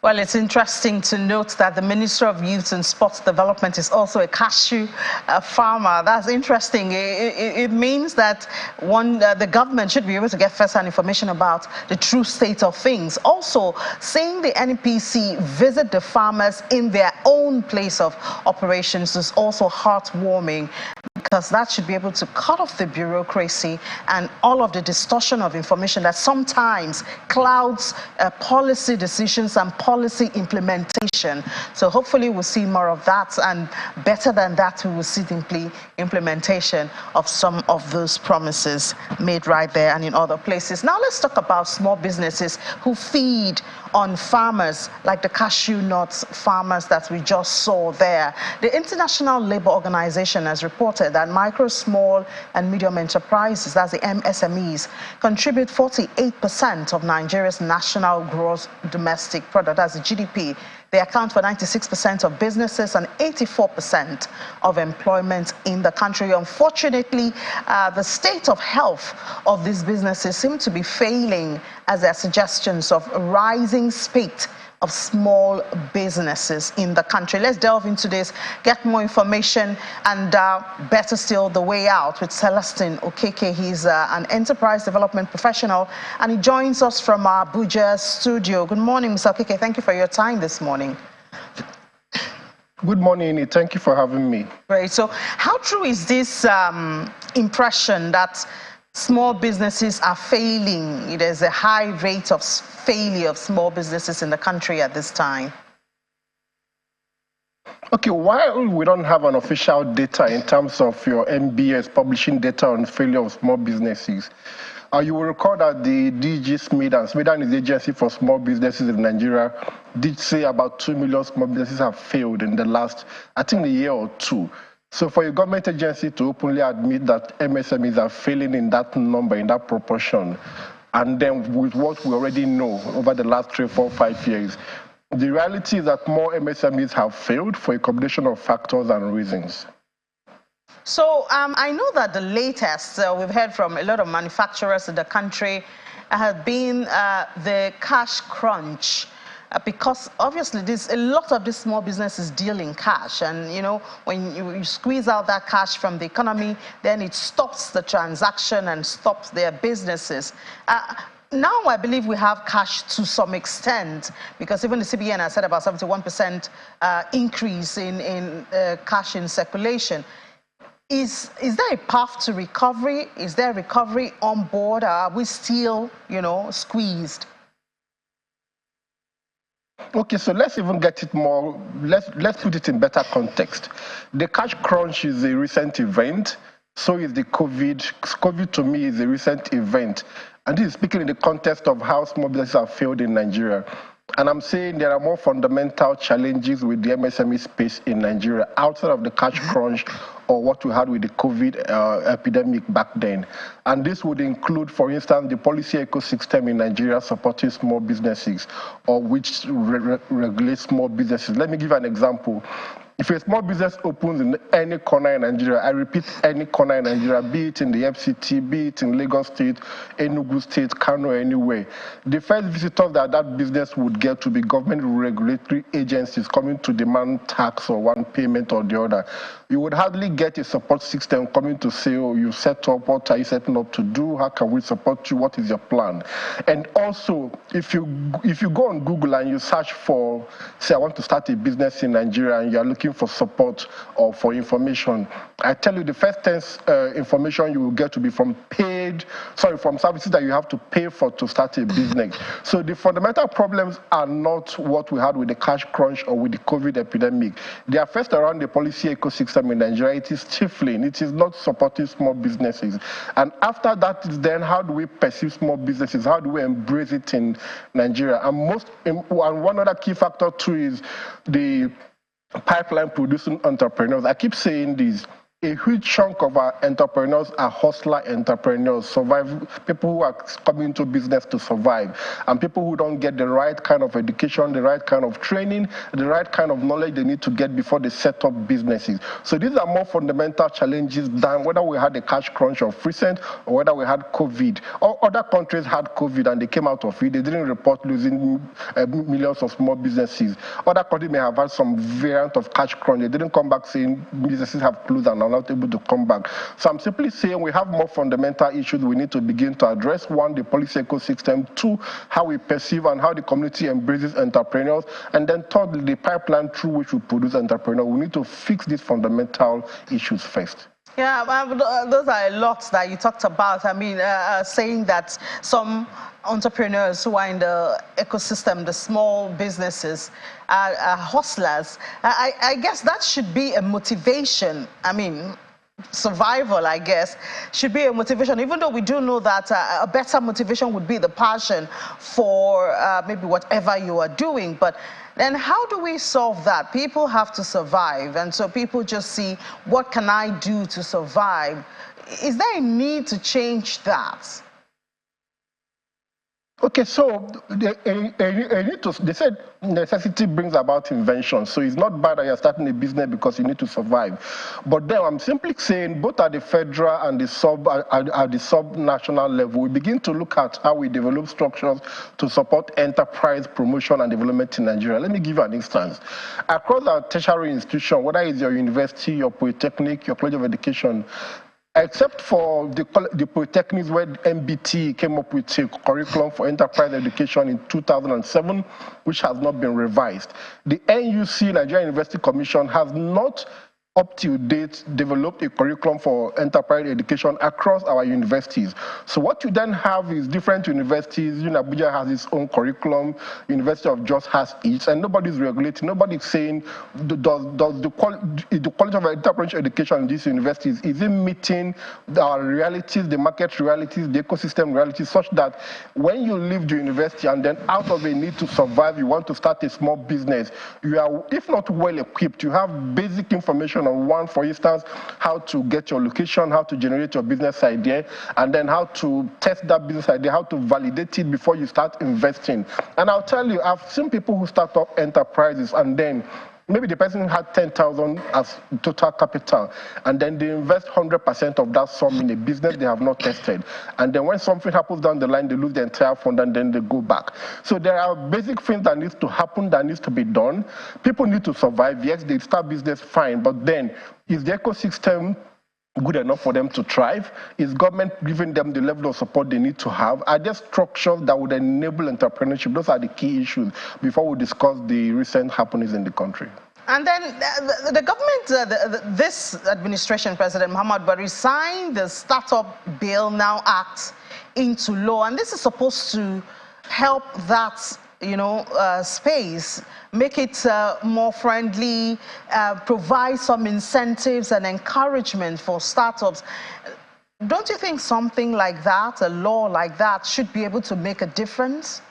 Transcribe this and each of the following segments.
Well, it's interesting to note that the Minister of Youth and Sports Development is also a cashew farmer. That's interesting. It means that the government should be able to get first-hand information about the true state of things. Also, seeing the NPC visit the farmers in their own place of operations is also heartwarming, because that should be able to cut off the bureaucracy and all of the distortion of information that sometimes clouds policy decisions and policy implementation. So hopefully we'll see more of that, and better than that, we will see the implementation of some of those promises made right there and in other places. Now let's talk about small businesses who feed on farmers, like the cashew nuts farmers that we just saw there. The International Labour Organization has reported that micro, small and medium enterprises, that's the MSMEs, contribute 48% of Nigeria's national gross domestic product, that's the GDP. They account for 96% of businesses and 84% of employment in the country. Unfortunately, the state of health of these businesses seem to be failing, as there are suggestions of rising spate of small businesses in the country. Let's delve into this, get more information, and better still, the way out with Celestine Okeke. He's an enterprise development professional, and he joins us from our Abuja studio. Good morning, Mr. Okeke. Thank you for your time this morning. Good morning. Thank you for having me. Great. So how true is this impression that small businesses are failing? There's a high rate of failure of small businesses in the country at this time. Okay, while we don't have an official data in terms of your MBS publishing data on failure of small businesses, you will recall that the DG Smith is the agency for small businesses in Nigeria, did say about 2 million small businesses have failed in the last, I think, a year or two. So for a government agency to openly admit that MSMEs are failing in that number, in that proportion, and then with what we already know over the last 3, 4, 5 years, the reality is that more MSMEs have failed for a combination of factors and reasons. So I know that the latest we've heard from a lot of manufacturers in the country has been the cash crunch. Because obviously a lot of these small businesses deal in cash, and you know, when you squeeze out that cash from the economy, then it stops the transaction and stops their businesses. Now I believe we have cash to some extent, because even the CBN has said about 71% increase in cash in circulation. Is there a path to recovery? Is there recovery on board? Are we still, you know, squeezed? Okay, so let's even get it more, let's put it in better context. The cash crunch is a recent event, so is the COVID. COVID to me is a recent event. And this is speaking in the context of how small businesses have failed in Nigeria. And I'm saying there are more fundamental challenges with the MSME space in Nigeria outside of the cash crunch or what we had with the COVID epidemic back then. And this would include, for instance, the policy ecosystem in Nigeria supporting small businesses, or which regulates small businesses. Let me give an example. If a small business opens in any corner in Nigeria, I repeat, any corner in Nigeria, be it in the FCT, be it in Lagos State, Enugu State, Kano, anywhere, the first visitors that business would get to be government regulatory agencies coming to demand tax or one payment or the other. You would hardly get a support system coming to say, oh, you set up, what are you setting up to do? How can we support you? What is your plan? And also, if you go on Google and you search for, say, I want to start a business in Nigeria, and you're looking for support or for information, I tell you the first 10 information you will get to be from from services that you have to pay for to start a business. So the fundamental problems are not what we had with the cash crunch or with the COVID epidemic. They are first around the policy ecosystem in Nigeria. It is stifling. It is not supporting small businesses. And after that, then how do we perceive small businesses? How do we embrace it in Nigeria? And one other key factor too is the pipeline producing entrepreneurs. I keep saying this. a huge chunk of our entrepreneurs are hustler entrepreneurs, people who are coming into business to survive, and people who don't get the right kind of education, the right kind of training, the right kind of knowledge they need to get before they set up businesses. So these are more fundamental challenges than whether we had a cash crunch of recent or whether we had COVID. Other countries had COVID and they came out of it. They didn't report losing millions of small businesses. Other countries may have had some variant of cash crunch. They didn't come back saying businesses have closed and are not able to come back. So I'm simply saying we have more fundamental issues we need to begin to address. One, the policy ecosystem. Two, how we perceive and how the community embraces entrepreneurs. And then thirdly, the pipeline through which we produce entrepreneurs. We need to fix these fundamental issues first. Yeah, those are a lot that you talked about. I mean, saying that some entrepreneurs who are in the ecosystem, the small businesses, are hustlers. I guess that should be a motivation. I mean, survival, I guess, should be a motivation, even though we do know that a better motivation would be the passion for maybe whatever you are doing. But then how do we solve that? People have to survive, and so people just see, what can I do to survive? Is there a need to change that? Okay, so they said necessity brings about invention. So it's not bad that you're starting a business because you need to survive. But then I'm simply saying, both at the federal and the sub-national level, we begin to look at how we develop structures to support enterprise promotion and development in Nigeria. Let me give you an instance. Across our tertiary institution, whether it's your university, your polytechnic, your college of education, except for the polytechnics where MBT came up with a curriculum for enterprise education in 2007, which has not been revised. The NUC, Nigerian University Commission, has not up to date developed a curriculum for enterprise education across our universities. So what you then have is different universities. Abuja has its own curriculum, University of Jos has its, and nobody's regulating, nobody's saying, does the quality of enterprise education in these universities, is it meeting our realities, the market realities, the ecosystem realities, such that when you leave the university and then out of a need to survive, you want to start a small business, you are, if not well equipped, you have basic information on one, for instance, how to get your location, how to generate your business idea, and then how to test that business idea, how to validate it before you start investing. And I'll tell you, I've seen people who start up enterprises and then maybe the person had 10,000 as total capital, and then they invest 100% of that sum in a business they have not tested. And then when something happens down the line, they lose the entire fund and then they go back. So there are basic things that needs to happen, that needs to be done. People need to survive. Yes, they start business fine, but then is the ecosystem good enough for them to thrive? Is government giving them the level of support they need to have? Are there structures that would enable entrepreneurship? Those are the key issues before we discuss the recent happenings in the country. And then the government, this administration, President Muhammad Buhari, signed the Startup Bill Now Act into law, and this is supposed to help that space, make it more friendly, provide some incentives and encouragement for startups. Don't you think something like that, a law like that, should be able to make a difference?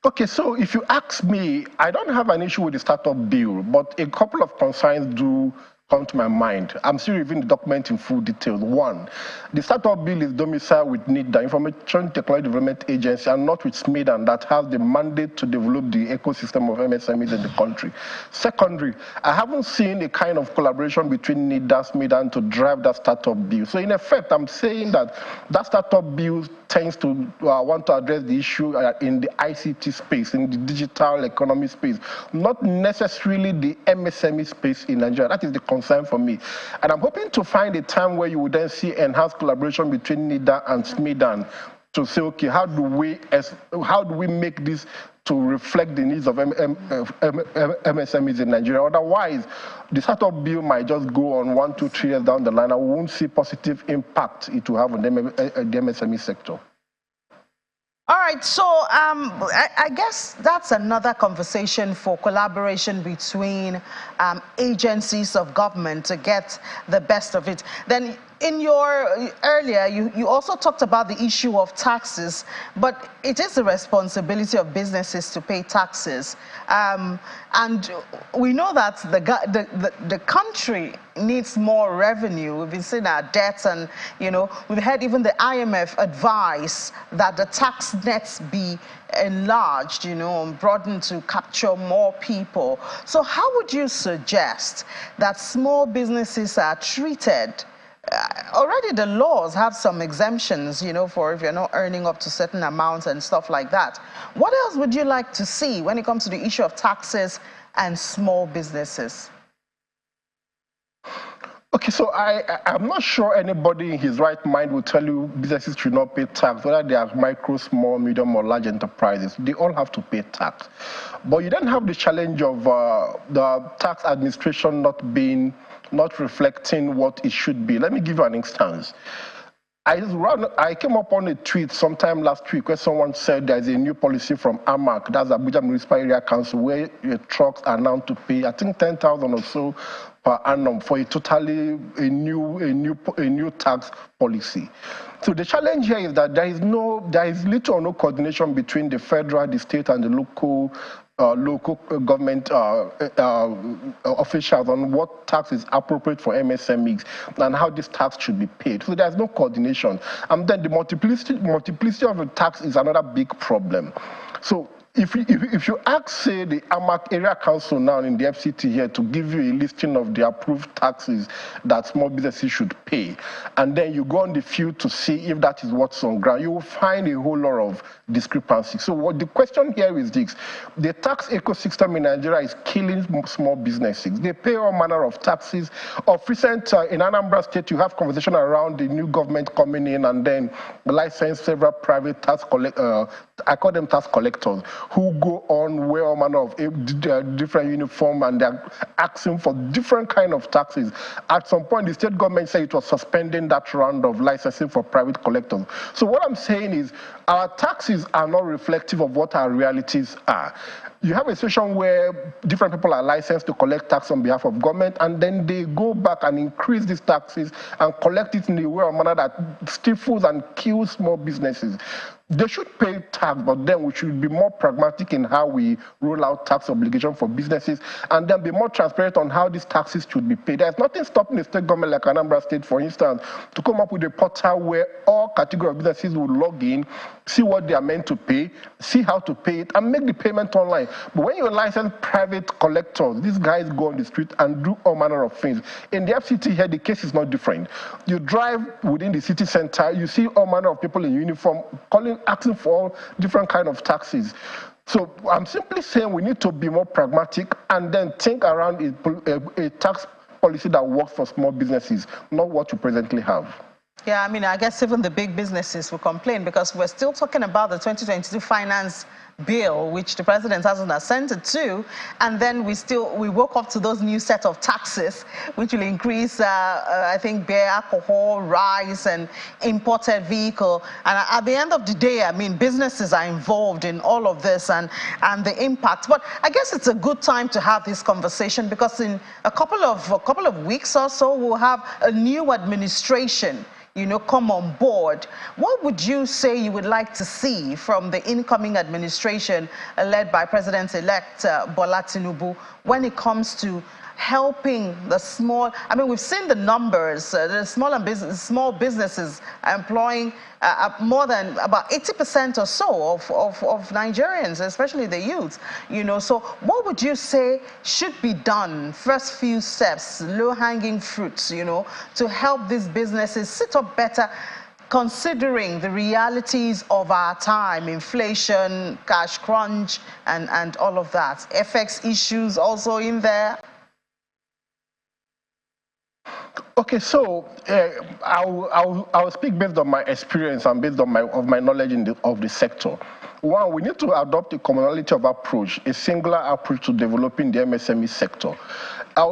Okay, so if you ask me, I don't have an issue with the startup bill, but a couple of concerns do come to my mind. I'm still reviewing the document in full detail. One, the startup bill is domiciled with NIDA, Information Technology Development Agency, and not with SMIDAN, that has the mandate to develop the ecosystem of MSMEs in the country. Secondly, I haven't seen a kind of collaboration between NIDA, SMIDAN to drive that startup bill. So in effect, I'm saying that that startup bill tends to want to address the issue in the ICT space, in the digital economy space, not necessarily the MSME space in Nigeria. That is the concern for me. And I'm hoping to find a time where you would then see enhanced collaboration between NIDA and SMIDAN to say, okay, how do we make this to reflect the needs of MSMEs in Nigeria? Otherwise, the startup bill might just go on 1, 2, 3 years down the line, and we won't see positive impact it will have on the MSME sector. All right, so I guess that's another conversation for collaboration between agencies of government to get the best of it. Then in your earlier, you also talked about the issue of taxes, but it is the responsibility of businesses to pay taxes. And we know that the country needs more revenue. We've been seeing our debts, and we've heard even the IMF advise that the tax nets be enlarged, and broadened to capture more people. So how would you suggest that small businesses are treated? Already the laws have some exemptions, for if you're not earning up to certain amounts and stuff like that. What else would you like to see when it comes to the issue of taxes and small businesses? Okay, so I'm not sure anybody in his right mind will tell you businesses should not pay tax, whether they are micro, small, medium, or large enterprises. They all have to pay tax. But you then have the challenge of the tax administration not reflecting what it should be. Let me give you an instance. I came up on a tweet sometime last week where someone said there's a new policy from AMAC, that's Abuja Municipal Area Council, where your trucks are now to pay, I think, 10,000 or so per annum for a new tax policy. So the challenge here is that there is little or no coordination between the federal, the state, and the local government officials on what tax is appropriate for MSMEs and how this tax should be paid. So there's no coordination. And then the multiplicity of the tax is another big problem. So if you ask, say, the AMAC Area Council now in the FCT here to give you a listing of the approved taxes that small businesses should pay, and then you go on the field to see if that is what's on ground, you will find a whole lot of discrepancies. So what the question here is this: the tax ecosystem in Nigeria is killing small businesses. They pay all manner of taxes. Of recent, in Anambra State, you have conversation around the new government coming in and then license several private tax I call them tax collectors, who go on wear all manner of different uniform, and they're asking for different kind of taxes. At some point, the state government said it was suspending that round of licensing for private collectors. So what I'm saying is, our taxes are not reflective of what our realities are. You have a situation where different people are licensed to collect tax on behalf of government, and then they go back and increase these taxes and collect it in a way or manner that stifles and kills small businesses. They should pay tax, but then we should be more pragmatic in how we roll out tax obligation for businesses, and then be more transparent on how these taxes should be paid. There's nothing stopping the state government like Anambra State, for instance, to come up with a portal where all category of businesses will log in, see what they are meant to pay, see how to pay it, and make the payment online. But when you license private collectors, these guys go on the street and do all manner of things. In the FCT here, the case is not different. You drive within the city center, you see all manner of people in uniform asking for all different kind of taxes. So I'm simply saying we need to be more pragmatic and then think around a tax policy that works for small businesses, not what you presently have. Yeah, I mean, I guess even the big businesses will complain because we're still talking about the 2022 finance bill, which the president hasn't assented to, and then we woke up to those new set of taxes, which will increase, I think, beer, alcohol, rice, and imported vehicle. And at the end of the day, I mean, businesses are involved in all of this and the impact. But I guess it's a good time to have this conversation because in a couple of weeks or so, we'll have a new administration come on board. What would you say you would like to see from the incoming administration led by President-elect Bola Tinubu when it comes to helping the small? I mean, we've seen the numbers. The small businesses are employing more than about 80% or so of Nigerians, especially the youth. So what would you say should be done? First few steps, low-hanging fruits, to help these businesses sit up better, considering the realities of our time, inflation, cash crunch, and all of that. FX issues also in there. Okay, so I'll speak based on my experience and based on my knowledge of the sector. One, we need to adopt a commonality of approach, a singular approach to developing the MSME sector.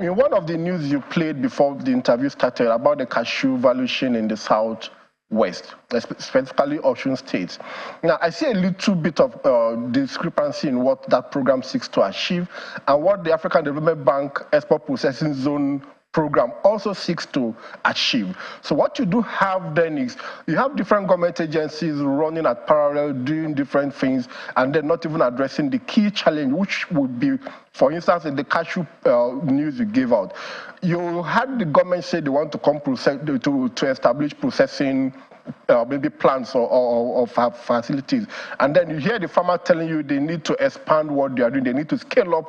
In one of the news you played before the interview started about the cashew value chain in the Southwest, specifically Osun State. Now, I see a little bit of discrepancy in what that program seeks to achieve and what the African Development Bank Export Processing Zone program also seeks to achieve. So what you do have then is you have different government agencies running at parallel, doing different things, and then not even addressing the key challenge, which would be, for instance, in the cashew news you gave out. You had the government say they want to come to establish processing maybe plants or facilities, and then you hear the farmer telling you they need to expand what they are doing, they need to scale up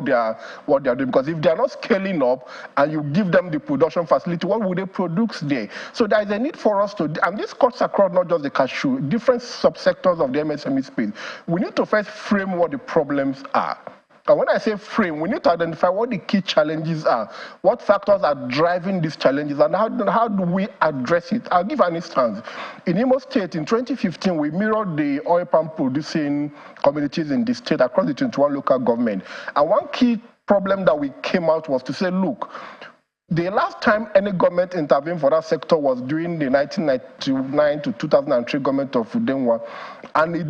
what they are doing, because if they are not scaling up and you give them the production facility, what will they produce there? So there is a need for us to, and this cuts across not just the cashew, different subsectors of the MSME space. We need to first frame what the problems are. And when I say frame, we need to identify what the key challenges are, what factors are driving these challenges, and how do we address it. I'll give an instance. In Imo State, in 2015, we mirrored the oil palm producing communities in the state across the 21 local government. And one key problem that we came out was to say, look, the last time any government intervened for that sector was during the 1999 to 2003 government of Udenwa, and he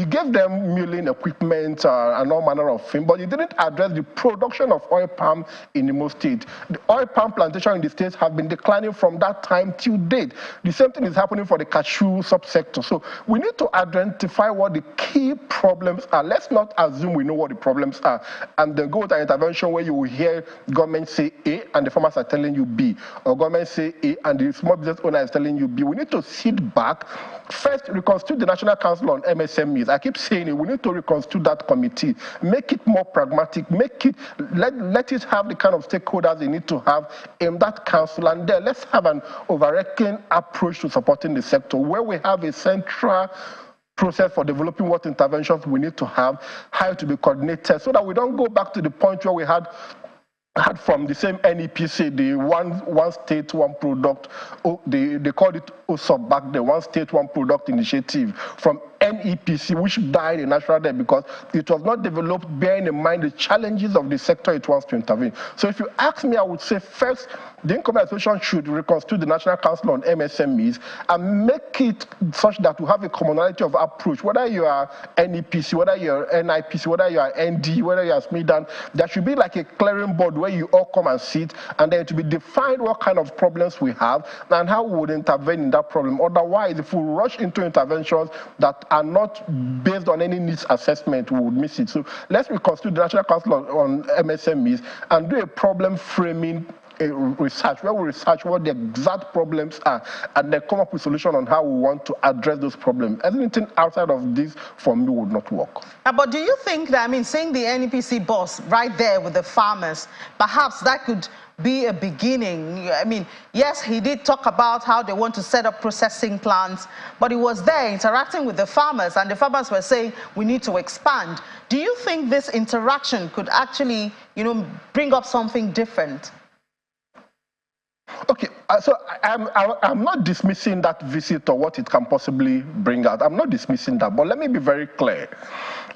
gave them milling equipment and all manner of things, but he didn't address the production of oil palm in Imo State. The oil palm plantation in the states have been declining from that time till date. The same thing is happening for the cashew subsector. So we need to identify what the key problems are. Let's not assume we know what the problems are and then go with an intervention where you will hear government say A and the farmers are telling you B, or government say A and the small business owner is telling you B. We need to sit back, first reconstitute the National Council on MSMEs. I keep saying it, we need to reconstitute that committee, make it more pragmatic, let it have the kind of stakeholders they need to have in that council, and then let's have an overarching approach to supporting the sector where we have a central process for developing what interventions we need to have, how to be coordinated, so that we don't go back to the point where we had from the same NEPC, the one state, one product, they called it OSOP back then, one state, one product initiative, from NEPC, which died a natural death because it was not developed bearing in mind the challenges of the sector it wants to intervene. So if you ask me, I would say first, the Income Administration should reconstitute the National Council on MSMEs and make it such that we have a commonality of approach. Whether you are NEPC, whether you are NIPC, whether you are ND, whether you are SMIDAN, there should be like a clearing board where you all come and sit, and then to be defined what kind of problems we have and how we would intervene in that problem. Otherwise, if we rush into interventions that are not based on any needs assessment, we would miss it. So let's reconstitute the National Council on MSMEs and do a problem framing research, where we research what the exact problems are and then come up with a solution on how we want to address those problems. Anything outside of this, for me, would not work. But do you think that, seeing the NEPC boss right there with the farmers, perhaps that could be a beginning? Yes, he did talk about how they want to set up processing plants, but he was there interacting with the farmers, and the farmers were saying, we need to expand. Do you think this interaction could actually, bring up something different? Okay, so I'm not dismissing that visit or what it can possibly bring out. I'm not dismissing that, but let me be very clear.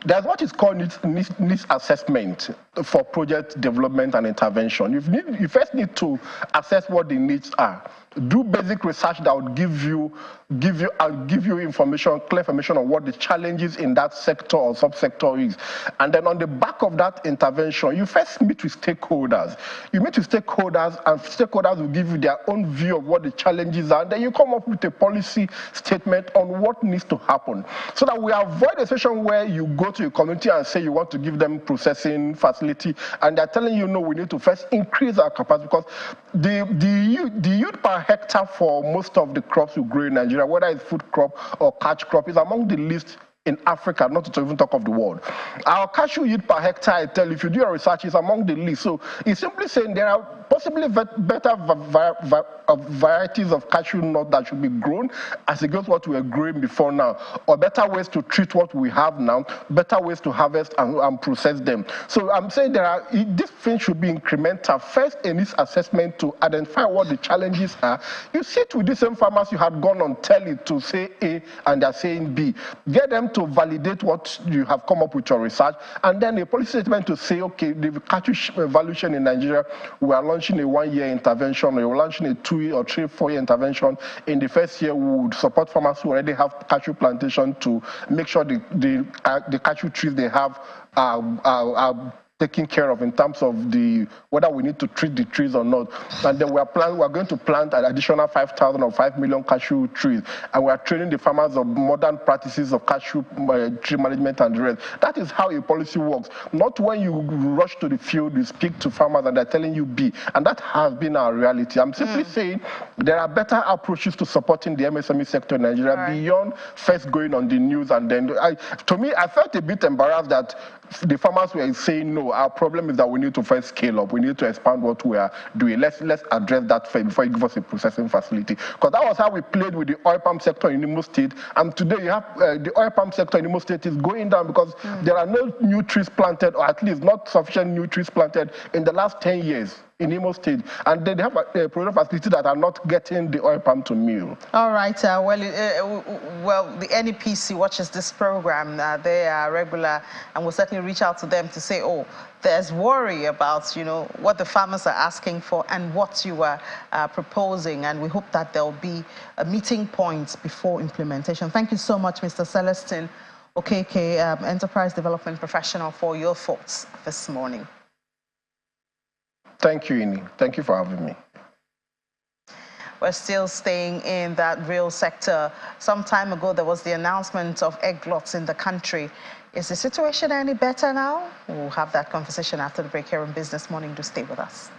There's what is called needs assessment for project development and intervention. You first need to assess what the needs are. Do basic research that would give you information, clear information on what the challenges in that sector or subsector is. And then on the back of that intervention, you first meet with stakeholders. You meet with stakeholders, and stakeholders will give you their own view of what the challenges are. And then you come up with a policy statement on what needs to happen, so that we avoid a situation where you go to a community and say you want to give them processing facility, and they're telling you, no, we need to first increase our capacity, because the yield per hectare for most of the crops we grow in Nigeria, whether it's food crop or catch crop, is among the least in Africa, not to even talk of the world. Our cashew yield per hectare, I tell you, if you do your research, is among the least. So it's simply saying there are possibly better varieties of cashew nut that should be grown as against what we are growing before now, or better ways to treat what we have now, better ways to harvest and process them. So I'm saying this thing should be incremental. First, in this assessment to identify what the challenges are. You sit with the same farmers you had gone on telly to say A and they're saying B. Get them to validate what you have come up with your research, and then a policy statement to say, okay, the cashew evaluation in Nigeria, we are launching a 1-year intervention, or we're launching a 2 or 3, 4-year intervention. In the first year, we would support farmers who already have cashew plantation to make sure the cashew trees they have are taken care of in terms of whether we need to treat the trees or not. And then we're going to plant an additional 5,000 or 5 million cashew trees. And we're training the farmers of modern practices of cashew tree management and the rest. That is how a policy works. Not when you rush to the field, you speak to farmers and they're telling you B. And that has been our reality. I'm simply saying there are better approaches to supporting the MSME sector in Nigeria beyond first going on the news. And then, to me, I felt a bit embarrassed that the farmers were saying, no, our problem is that we need to first scale up. We need to expand what we are doing. Let's address that first before you give us a processing facility. Because that was how we played with the oil palm sector in Imo State. And today you have the oil palm sector in Imo State is going down because there are no new trees planted, or at least not sufficient new trees planted in the last 10 years in Imo State. And they have a production facility that are not getting the oil palm to mill. All right. Well, the NEPC watches this program. They are regular, and we'll certainly reach out to them to say, oh, there's worry about, what the farmers are asking for and what you are proposing. And we hope that there'll be a meeting point before implementation. Thank you so much, Mr. Celestine Okeke, Enterprise Development Professional, for your thoughts this morning. Thank you, Ini. Thank you for having me. We're still staying in that real sector. Some time ago, there was the announcement of egg gluts in the country. Is the situation any better now? We'll have that conversation after the break here on Business Morning. Do stay with us.